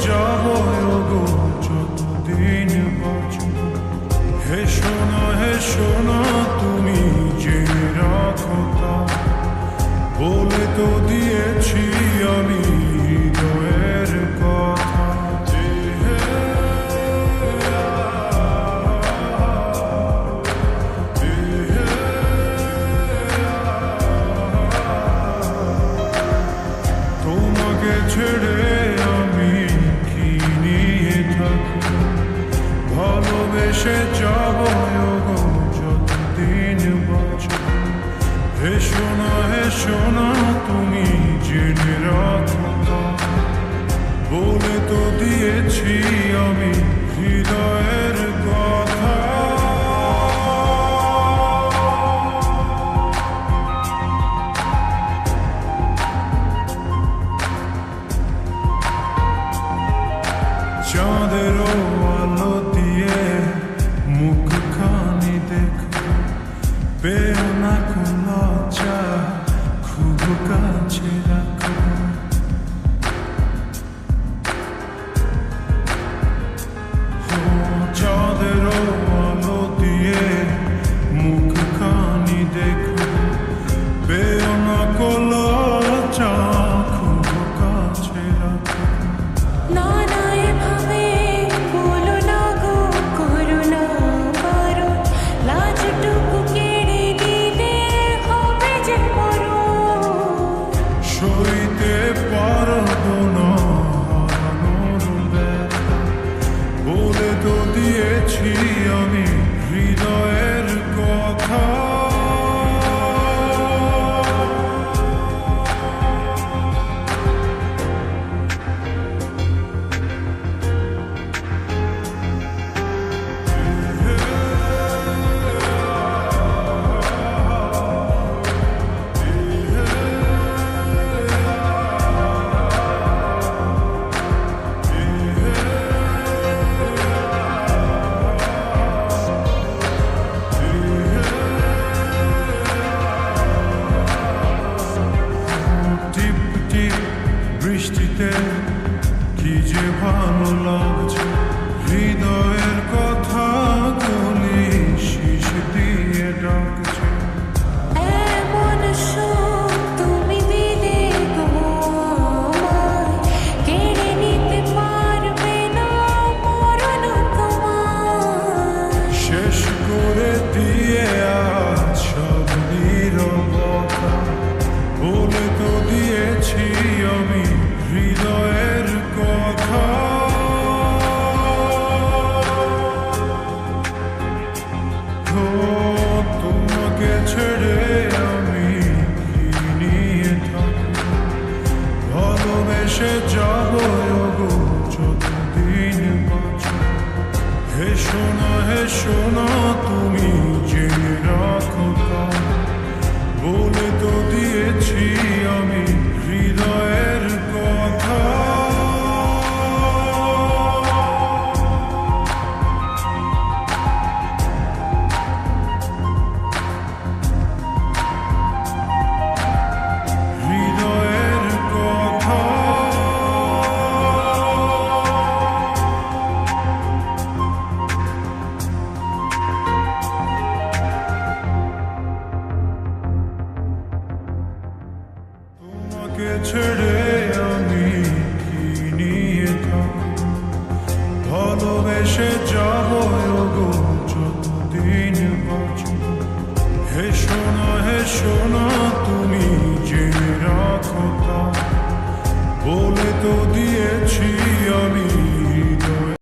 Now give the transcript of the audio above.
যাব গো যতদিন বাঁচব। হে শোনো তুমি জেনে রাখো তা, বলে তো দিয়েছি আমি হৃদয়ের কথা। তোমাকে ছেড়ে আমি কি নিয়ে থাকি, ভালোবেসে যাব গো যতদিন বাঁচব। হে শোনো তুমি জেনে রাখো তা, বলে তো দিয়েছি আমি হৃদয়ের কথা। চাঁদের আলো দিয়ে মুখখানি দেখো, পেও না কোন লজ্জা, খুব কাছে রাখো। চাঁদের আলো দিয়ে মুখখানি দেখো, পেও না কোন লজ্জা, খুব কাছে রাখো। সইতে পারবো না হারানোর ব্যথা, বলে তো দিয়েছি আমি হৃদয়ের কথা। বৃষ্টিতে কি যে ভালো লাগছে, হৃদয়ের কথা গুলি শীষ দিয়ে ডাকছে। শেষ করে দিয়ে আজ সব নীরবতা, বলে তো দিয়েছি আমি হৃদয়ের কথা। তোমাকে ছেড়ে আমি কি নিয়ে থাকি, ভালোবেসে যাব গো যতদিন বাঁচব। হে শোনো তুমি জেনে রাখো তা, বলে তো দিয়েছি আমি হৃদয়ের কথা। হৃদয়ের কথা। তোমাকে ছেড়ে